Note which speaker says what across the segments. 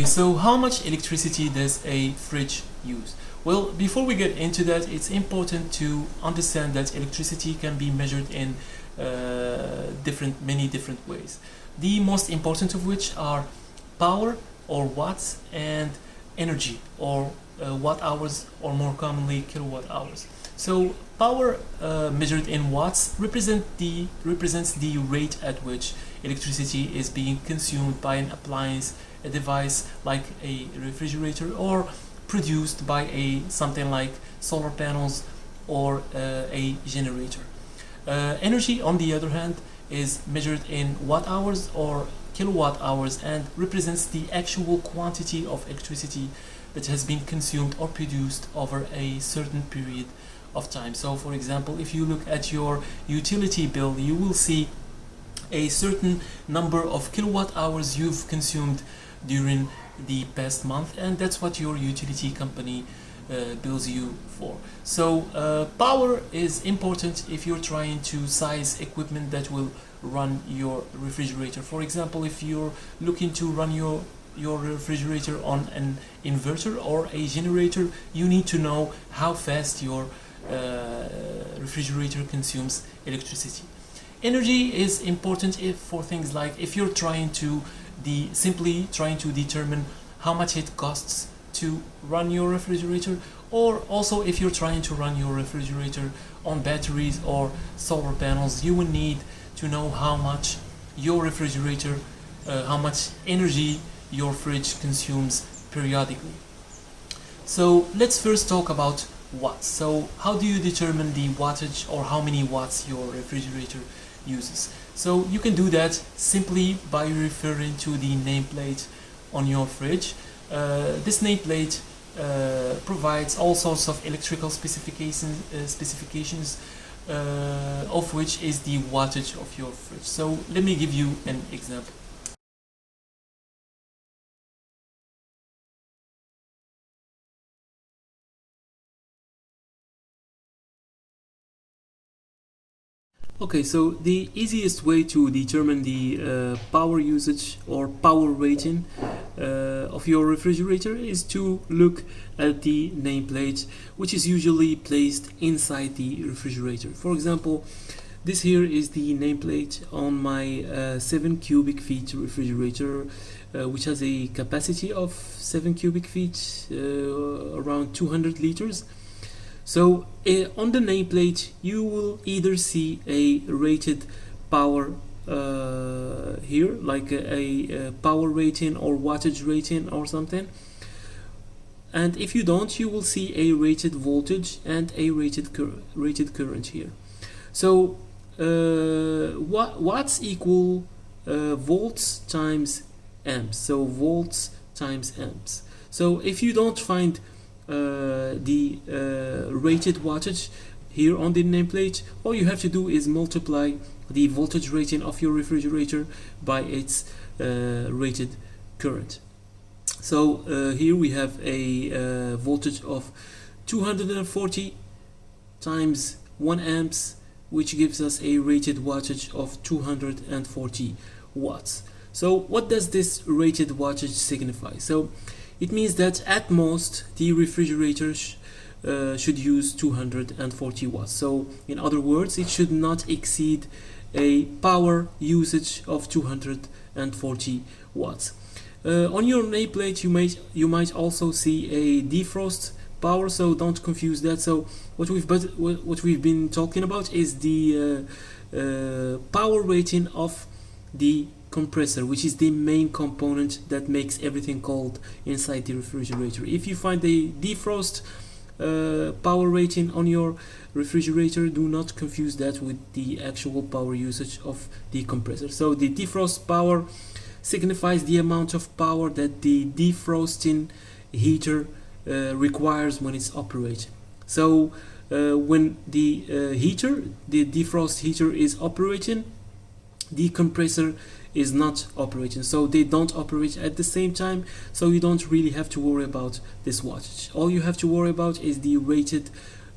Speaker 1: Okay, so how much electricity does a fridge use? Well, before we get into that, it's important to understand that electricity can be measured in many different ways. The most important of which are power or watts and energy or watt hours, or more commonly kilowatt hours. So power measured in watts represents the rate at which electricity is being consumed by an appliance, a device like a refrigerator, or produced by something like solar panels or a generator. Energy, on the other hand, is measured in watt hours or kilowatt hours and represents the actual quantity of electricity that has been consumed or produced over a certain period of time. So for example, if you look at your utility bill, you will see a certain number of kilowatt hours you've consumed during the past month, and that's what your utility company bills you for. So power is important if you're trying to size equipment that will run your refrigerator. For example, if you're looking to run your refrigerator on an inverter or a generator, you need to know how fast your refrigerator consumes electricity. Energy is important for things like if you're trying to simply trying to determine how much it costs to run your refrigerator, or also if you're trying to run your refrigerator on batteries or solar panels, you will need to know how much your refrigerator, how much energy your fridge consumes periodically. So let's first talk about watts. So how do you determine the wattage, or how many watts your refrigerator uses? So you can do that simply by referring to the nameplate on your fridge. This nameplate provides all sorts of electrical specifications, of which is the wattage of your fridge. So let me give you an example. Okay, so the easiest way to determine the power usage or power rating of your refrigerator is to look at the nameplate, which is usually placed inside the refrigerator. For example, this here is the nameplate on my 7 cubic feet refrigerator, which has a capacity of 7 cubic feet, around 200 liters. So on the nameplate you will either see a rated power here, like a power rating or wattage rating or something, and if you don't, you will see a rated voltage and a rated current here. So watts equal volts times amps, so volts times amps. So if you don't find the rated wattage here on the nameplate, all you have to do is multiply the voltage rating of your refrigerator by its rated current. So here we have a voltage of 240 times 1 amps, which gives us a rated wattage of 240 watts. So what does this rated wattage signify? So it means that at most the refrigerator should use 240 watts. So in other words, it should not exceed a power usage of 240 watts. On your nameplate you might also see a defrost power, so don't confuse that. So what we've been talking about is the power rating of the compressor, which is the main component that makes everything cold inside the refrigerator. If you find a defrost power rating on your refrigerator, do not confuse that with the actual power usage of the compressor. So the defrost power signifies the amount of power that the defrosting heater requires when it's operating. So when the defrost heater is operating, the compressor is not operating, so they don't operate at the same time, so you don't really have to worry about this wattage. All you have to worry about is the rated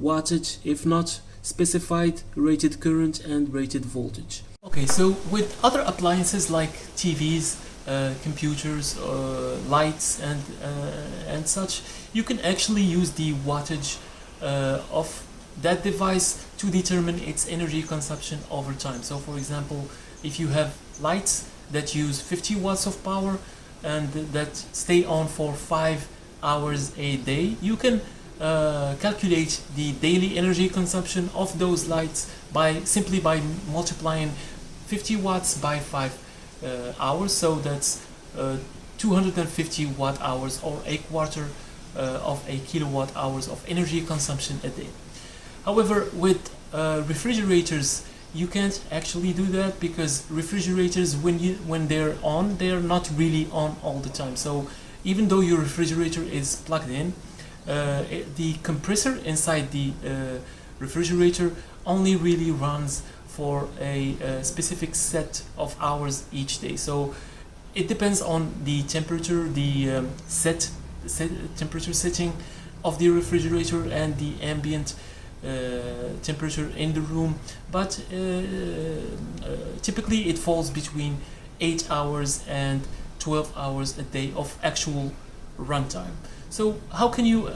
Speaker 1: wattage, if not specified, rated current and rated voltage. Okay, so with other appliances like TVs, computers, lights, and such, you can actually use the wattage of that device to determine its energy consumption over time. So for example, if you have lights that use 50 watts of power and that stay on for 5 hours a day, you can calculate the daily energy consumption of those lights simply by multiplying 50 watts by 5 hours. So that's 250 watt hours, or a quarter of a kilowatt hours of energy consumption a day. However, with refrigerators, you can't actually do that, because refrigerators, when they're on, they're not really on all the time. So even though your refrigerator is plugged in, the compressor inside the refrigerator only really runs for a specific set of hours each day. So it depends on the temperature, the temperature setting of the refrigerator and the ambient temperature in the room, but typically it falls between 8 hours and 12 hours a day of actual runtime. So how can you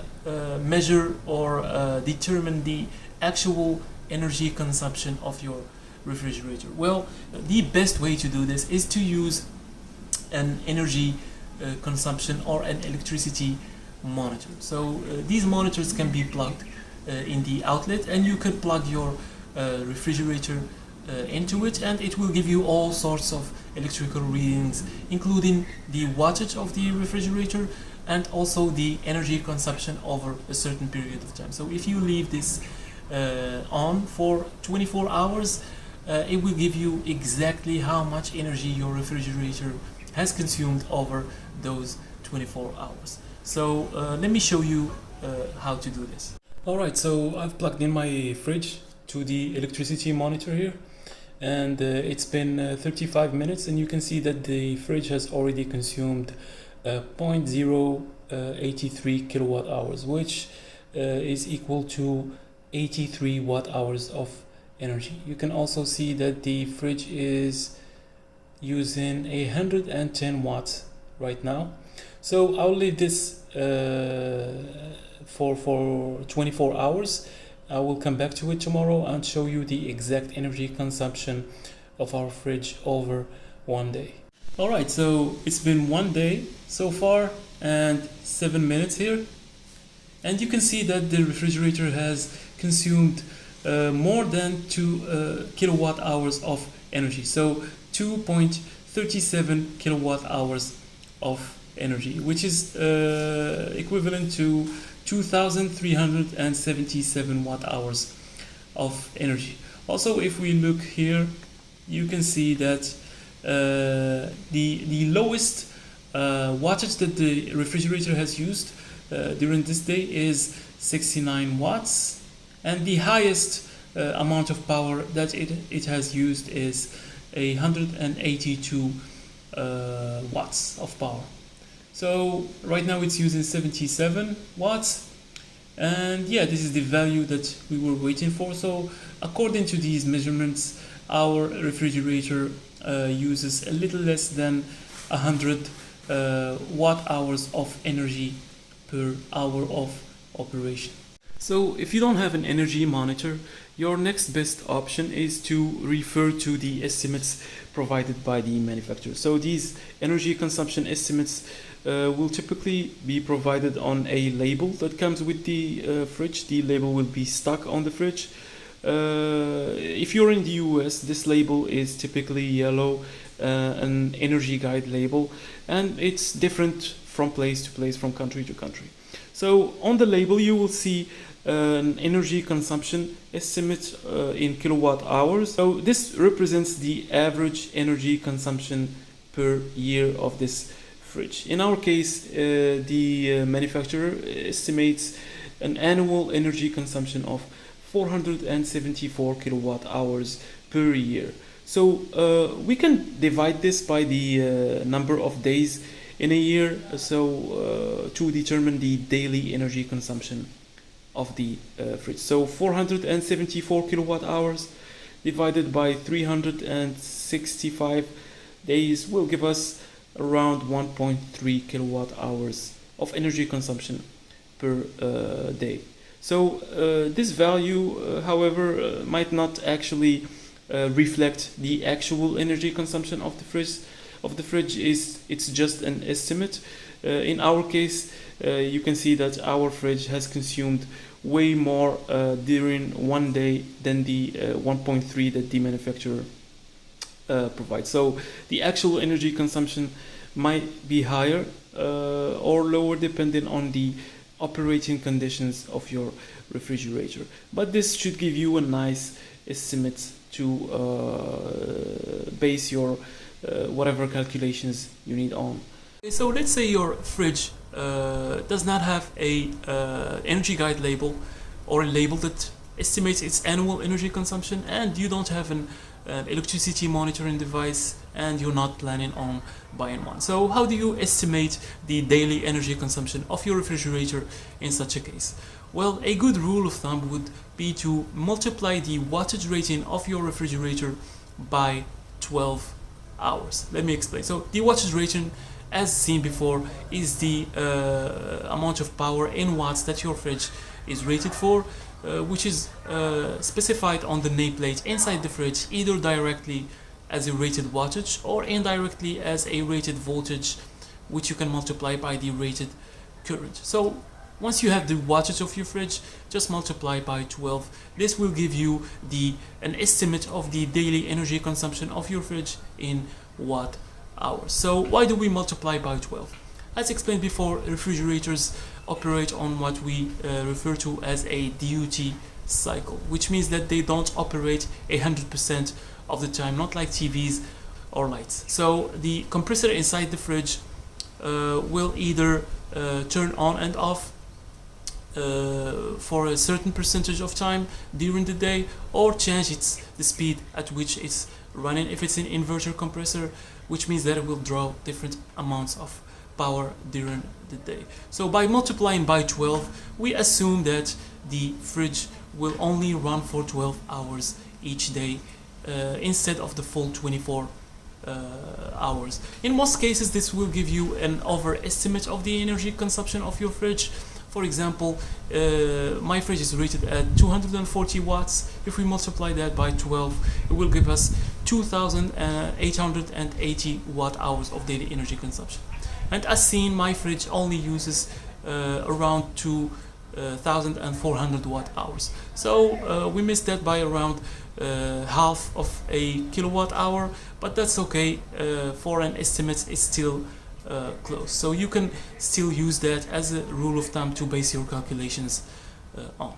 Speaker 1: measure or determine the actual energy consumption of your refrigerator? Well, the best way to do this is to use an energy consumption or an electricity monitor. So these monitors can be plugged in the outlet, and you could plug your refrigerator into it, and it will give you all sorts of electrical readings, including the wattage of the refrigerator and also the energy consumption over a certain period of time. So if you leave this on for 24 hours, it will give you exactly how much energy your refrigerator has consumed over those 24 hours. So let me show you how to do this. Alright, so I've plugged in my fridge to the electricity monitor here, and it's been 35 minutes, and you can see that the fridge has already consumed 0.083 kilowatt hours, which is equal to 83 watt hours of energy. You can also see that the fridge is using 110 watts right now. So I'll leave this for 24 hours. I will come back to it tomorrow and show you the exact energy consumption of our fridge over one day. Alright, so it's been one day so far and 7 minutes here, and you can see that the refrigerator has consumed more than 2 kilowatt hours of energy. So 2.37 kilowatt hours of energy, which is equivalent to 2,377 watt hours of energy. Also, if we look here, you can see that the lowest wattage that the refrigerator has used during this day is 69 watts, and the highest amount of power that it has used is 182 watts of power. So right now it's using 77 watts, and yeah, this is the value that we were waiting for. So according to these measurements, our refrigerator uses a little less than 100 watt hours of energy per hour of operation. So if you don't have an energy monitor, your next best option is to refer to the estimates provided by the manufacturer. So these energy consumption estimates will typically be provided on a label that comes with the fridge. The label will be stuck on the fridge. If you're in the US, this label is typically yellow, an energy guide label, and it's different from place to place, from country to country. So on the label you will see an energy consumption estimate in kilowatt hours. So this represents the average energy consumption per year of this fridge. In our case, the manufacturer estimates an annual energy consumption of 474 kilowatt hours per year. So we can divide this by the number of days in a year, so to determine the daily energy consumption of the fridge. So 474 kilowatt hours divided by 365 days will give us around 1.3 kilowatt hours of energy consumption per day. So this value, however, might not actually reflect the actual energy consumption of the fridge. It's just an estimate. In our case, you can see that our fridge has consumed way more during one day than the 1.3 that the manufacturer provides. So the actual energy consumption might be higher or lower depending on the operating conditions of your refrigerator, but this should give you a nice estimate to base your whatever calculations you need on. So let's say your fridge does not have a energy guide label or a label that estimates its annual energy consumption, and you don't have an electricity monitoring device, and you're not planning on buying one. So how do you estimate the daily energy consumption of your refrigerator in such a case? Well, a good rule of thumb would be to multiply the wattage rating of your refrigerator by 12 hours. Let me explain. So the wattage rating, as seen before, is the amount of power in watts that your fridge is rated for, which is specified on the nameplate inside the fridge, either directly as a rated wattage or indirectly as a rated voltage, which you can multiply by the rated current. So once you have the wattage of your fridge, just multiply by 12. This will give you an estimate of the daily energy consumption of your fridge in watt hours. So why do we multiply by 12? As explained before, refrigerators operate on what we refer to as a duty cycle, which means that they don't operate 100% of the time, not like TVs or lights. So the compressor inside the fridge will either turn on and off for a certain percentage of time during the day, or change the speed at which it's running if it's an inverter compressor, which means that it will draw different amounts of power during the day. So by multiplying by 12, we assume that the fridge will only run for 12 hours each day instead of the full 24 hours. In most cases, this will give you an overestimate of the energy consumption of your fridge. For example, my fridge is rated at 240 watts. If we multiply that by 12, it will give us 2,880 watt hours of daily energy consumption. And as seen, my fridge only uses around 2,400 watt hours. So we missed that by around half of a kilowatt hour, but that's okay. For an estimate, it's still close. So you can still use that as a rule of thumb to base your calculations on.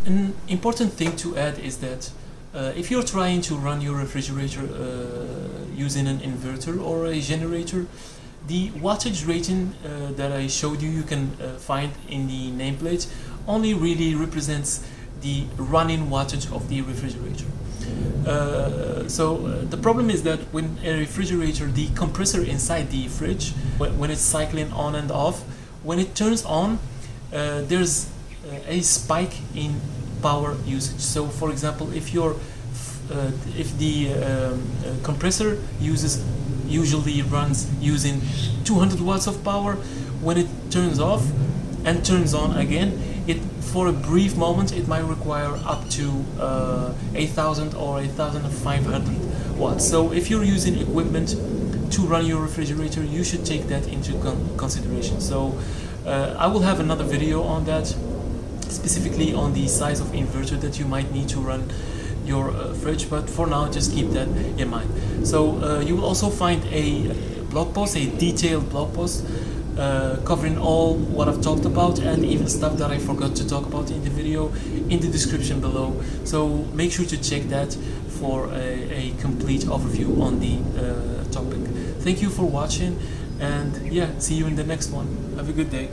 Speaker 1: An important thing to add is that if you're trying to run your refrigerator using an inverter or a generator, the wattage rating that I showed you can find in the nameplate only really represents the running wattage of the refrigerator. So the problem is that when a refrigerator, the compressor inside the fridge, when it's cycling on and off, when it turns on, there's a spike in power usage. So for example, if the compressor usually runs using 200 watts of power, when it turns off and turns on again, for a brief moment it might require up to 8,000 or 8,500 watts. So if you're using equipment to run your refrigerator, you should take that into consideration. So I will have another video on that, specifically on the size of inverter that you might need to run your fridge, but for now just keep that in mind. So you will also find a blog post, a detailed blog post covering all what I've talked about, and even stuff that I forgot to talk about in the video, in the description below. So make sure to check that for a complete overview on the topic. Thank you for watching, and yeah, see you in the next one. Have a good day.